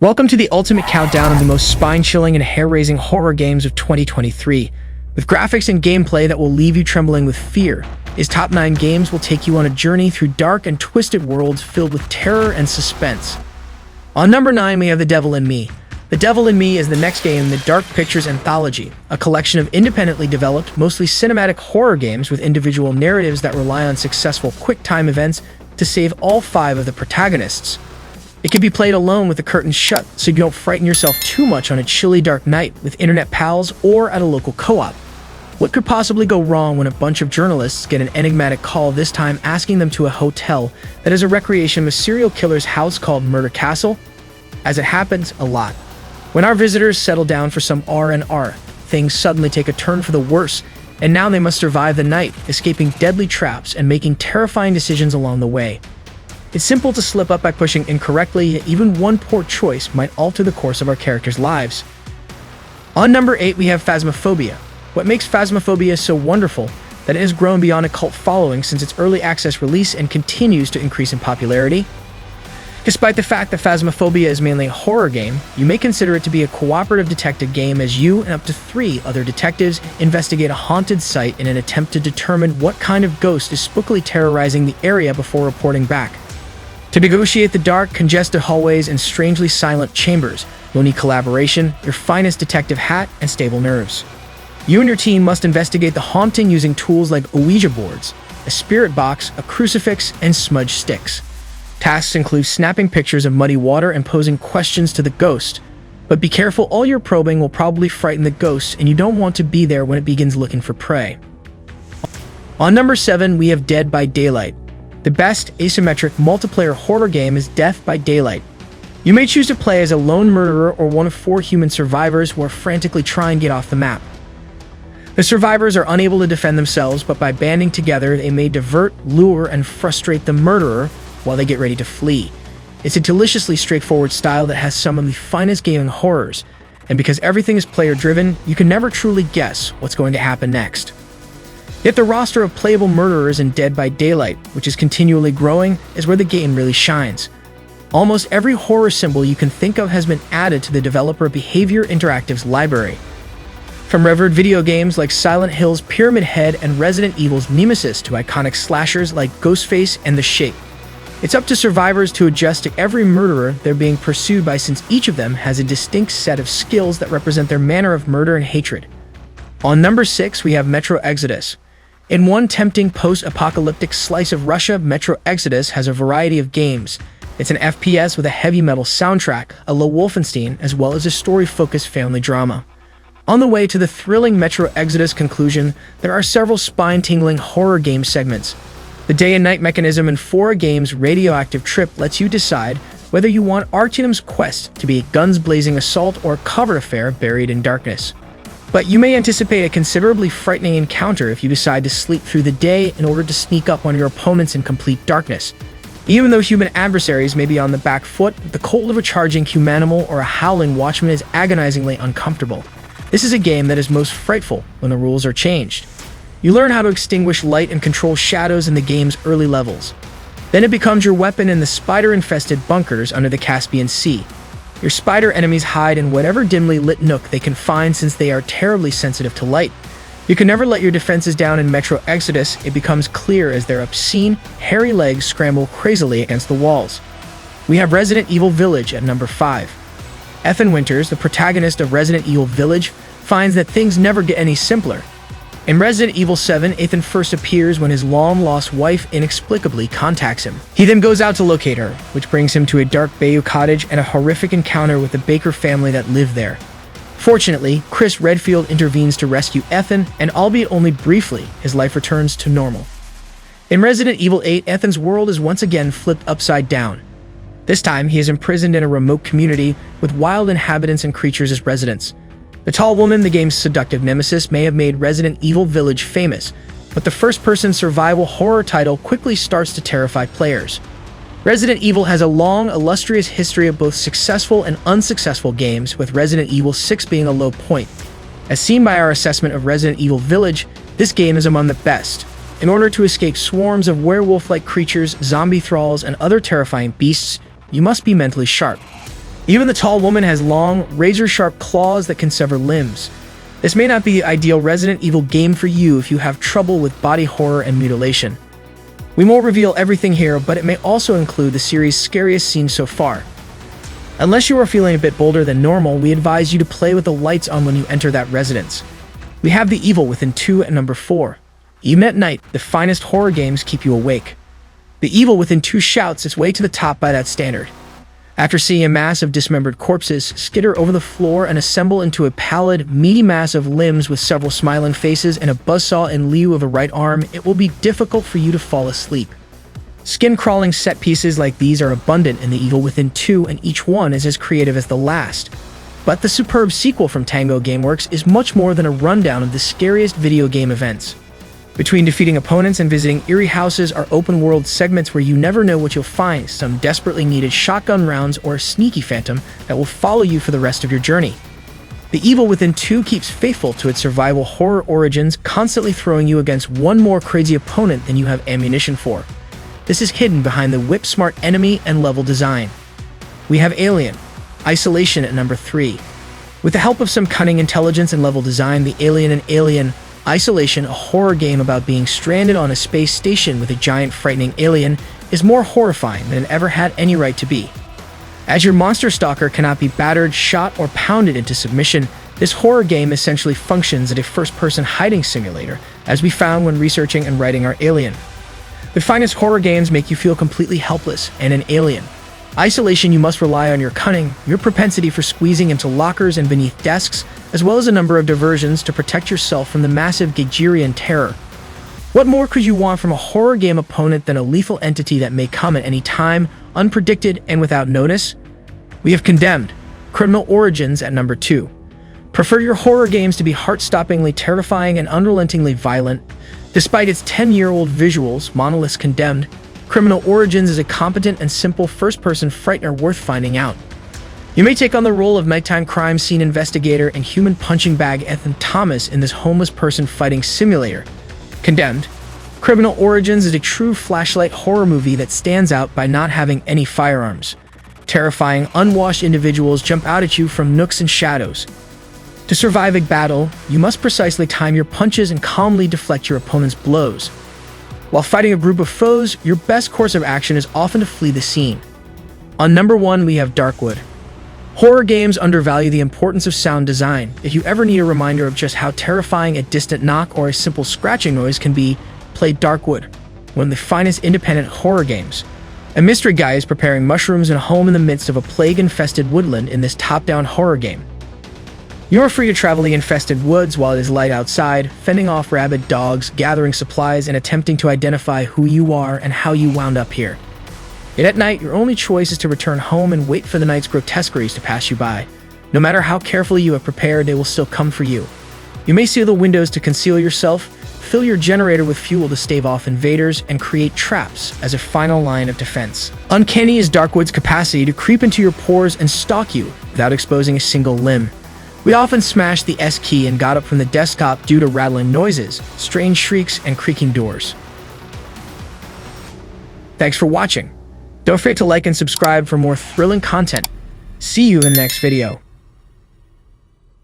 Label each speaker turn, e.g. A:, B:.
A: Welcome to the ultimate countdown of the most spine-chilling and hair-raising horror games of 2023. With graphics and gameplay that will leave you trembling with fear, these top 9 games will take you on a journey through dark and twisted worlds filled with terror and suspense. On number 9, we have The Devil in Me. The Devil in Me is the next game in the Dark Pictures Anthology, a collection of independently developed, mostly cinematic horror games with individual narratives that rely on successful quick-time events to save all 5 of the protagonists. It can be played alone with the curtains shut, so you don't frighten yourself too much on a chilly dark night with internet pals or at a local co-op. What could possibly go wrong when a bunch of journalists get an enigmatic call, this time asking them to a hotel that is a recreation of a serial killer's house called Murder Castle? As it happens, a lot. When our visitors settle down for some R&R, things suddenly take a turn for the worse, and now they must survive the night, escaping deadly traps and making terrifying decisions along the way. It's simple to slip up by pushing incorrectly, yet even one poor choice might alter the course of our characters' lives. On number 8, we have Phasmophobia. What makes Phasmophobia so wonderful that it has grown beyond a cult following since its early access release and continues to increase in popularity? Despite the fact that Phasmophobia is mainly a horror game, you may consider it to be a cooperative detective game as you and up to 3 other detectives investigate a haunted site in an attempt to determine what kind of ghost is spookily terrorizing the area before reporting back. To negotiate the dark, congested hallways and strangely silent chambers, you'll need collaboration, your finest detective hat, and stable nerves. You and your team must investigate the haunting using tools like Ouija boards, a spirit box, a crucifix, and smudge sticks. Tasks include snapping pictures of muddy water and posing questions to the ghost. But be careful, all your probing will probably frighten the ghost, and you don't want to be there when it begins looking for prey. On number 7, we have Dead by Daylight. The best asymmetric multiplayer horror game is Death by Daylight. You may choose to play as a lone murderer or one of 4 human survivors who are frantically trying to get off the map. The survivors are unable to defend themselves, but by banding together, they may divert, lure, and frustrate the murderer while they get ready to flee. It's a deliciously straightforward style that has some of the finest gaming horrors, and because everything is player-driven, you can never truly guess what's going to happen next. Yet the roster of playable murderers in Dead by Daylight, which is continually growing, is where the game really shines. Almost every horror symbol you can think of has been added to the developer Behavior Interactive's library. From revered video games like Silent Hill's Pyramid Head and Resident Evil's Nemesis to iconic slashers like Ghostface and The Shape. It's up to survivors to adjust to every murderer they're being pursued by, since each of them has a distinct set of skills that represent their manner of murder and hatred. On number 6, we have Metro Exodus. In one tempting post-apocalyptic slice of Russia, Metro Exodus has a variety of games. It's an FPS with a heavy metal soundtrack, a la Wolfenstein, as well as a story-focused family drama. On the way to the thrilling Metro Exodus conclusion, there are several spine-tingling horror game segments. The day and night mechanism in 4 games' radioactive trip lets you decide whether you want Artyom's quest to be a guns-blazing assault or a covert affair buried in darkness. But you may anticipate a considerably frightening encounter if you decide to sleep through the day in order to sneak up on your opponents in complete darkness. Even though human adversaries may be on the back foot, the cold of a charging humanimal or a howling watchman is agonizingly uncomfortable. This is a game that is most frightful when the rules are changed. You learn how to extinguish light and control shadows in the game's early levels. Then it becomes your weapon in the spider-infested bunkers under the Caspian Sea. Your spider enemies hide in whatever dimly lit nook they can find, since they are terribly sensitive to light. You can never let your defenses down in Metro Exodus. It becomes clear as their obscene, hairy legs scramble crazily against the walls. We have Resident Evil Village at number 5. Ethan Winters, the protagonist of Resident Evil Village, finds that things never get any simpler. In Resident Evil 7, Ethan first appears when his long-lost wife inexplicably contacts him. He then goes out to locate her, which brings him to a dark Bayou cottage and a horrific encounter with the Baker family that live there. Fortunately, Chris Redfield intervenes to rescue Ethan, and albeit only briefly, his life returns to normal. In Resident Evil 8, Ethan's world is once again flipped upside down. This time, he is imprisoned in a remote community with wild inhabitants and creatures as residents. The tall woman, the game's seductive nemesis, may have made Resident Evil Village famous, but the first-person survival horror title quickly starts to terrify players. Resident Evil has a long, illustrious history of both successful and unsuccessful games, with Resident Evil 6 being a low point. As seen by our assessment of Resident Evil Village, this game is among the best. In order to escape swarms of werewolf-like creatures, zombie thralls, and other terrifying beasts, you must be mentally sharp. Even the tall woman has long, razor-sharp claws that can sever limbs. This may not be the ideal Resident Evil game for you if you have trouble with body horror and mutilation. We won't reveal everything here, but it may also include the series' scariest scenes so far. Unless you are feeling a bit bolder than normal, we advise you to play with the lights on when you enter that residence. We have The Evil Within 2 at number 4. Even at night, the finest horror games keep you awake. The Evil Within 2 shouts its way to the top by that standard. After seeing a mass of dismembered corpses skitter over the floor and assemble into a pallid, meaty mass of limbs with several smiling faces and a buzzsaw in lieu of a right arm, it will be difficult for you to fall asleep. Skin-crawling set pieces like these are abundant in The Evil Within 2, and each one is as creative as the last. But the superb sequel from Tango Gameworks is much more than a rundown of the scariest video game events. Between defeating opponents and visiting eerie houses are open-world segments where you never know what you'll find, some desperately needed shotgun rounds or a sneaky phantom that will follow you for the rest of your journey. The Evil Within 2 keeps faithful to its survival horror origins, constantly throwing you against one more crazy opponent than you have ammunition for. This is hidden behind the whip-smart enemy and level design. We have Alien Isolation at number 3. With the help of some cunning intelligence and level design, the Alien Isolation, a horror game about being stranded on a space station with a giant frightening alien, is more horrifying than it ever had any right to be. As your monster stalker cannot be battered, shot, or pounded into submission, this horror game essentially functions as a first-person hiding simulator, as we found when researching and writing our Alien. The finest horror games make you feel completely helpless, and in Alien Isolation you must rely on your cunning, your propensity for squeezing into lockers and beneath desks, as well as a number of diversions to protect yourself from the massive Gagerian terror. What more could you want from a horror game opponent than a lethal entity that may come at any time, unpredicted and without notice? We have Condemned Criminal Origins at number 2. Prefer your horror games to be heart-stoppingly terrifying and unrelentingly violent. Despite its 10-year-old visuals, Monolith's Condemned Criminal Origins is a competent and simple first-person frightener worth finding out. You may take on the role of nighttime crime scene investigator and human punching bag Ethan Thomas in this homeless person fighting simulator. Condemned Criminal Origins is a true flashlight horror movie that stands out by not having any firearms. Terrifying, unwashed individuals jump out at you from nooks and shadows. To survive a battle, you must precisely time your punches and calmly deflect your opponent's blows. While fighting a group of foes, your best course of action is often to flee the scene. On number 1, we have Darkwood. Horror games undervalue the importance of sound design. If you ever need a reminder of just how terrifying a distant knock or a simple scratching noise can be, play Darkwood, one of the finest independent horror games. A mystery guy is preparing mushrooms in a home in the midst of a plague-infested woodland in this top-down horror game. You are free to travel the infested woods while it is light outside, fending off rabid dogs, gathering supplies, and attempting to identify who you are and how you wound up here. Yet at night, your only choice is to return home and wait for the night's grotesqueries to pass you by. No matter how carefully you have prepared, they will still come for you. You may seal the windows to conceal yourself, fill your generator with fuel to stave off invaders, and create traps as a final line of defense. Uncanny is Darkwood's capacity to creep into your pores and stalk you without exposing a single limb. We often smashed the S key and got up from the desktop due to rattling noises, strange shrieks, and creaking doors. Thanks for watching. Don't forget to like and subscribe for more thrilling content. See you in the next video.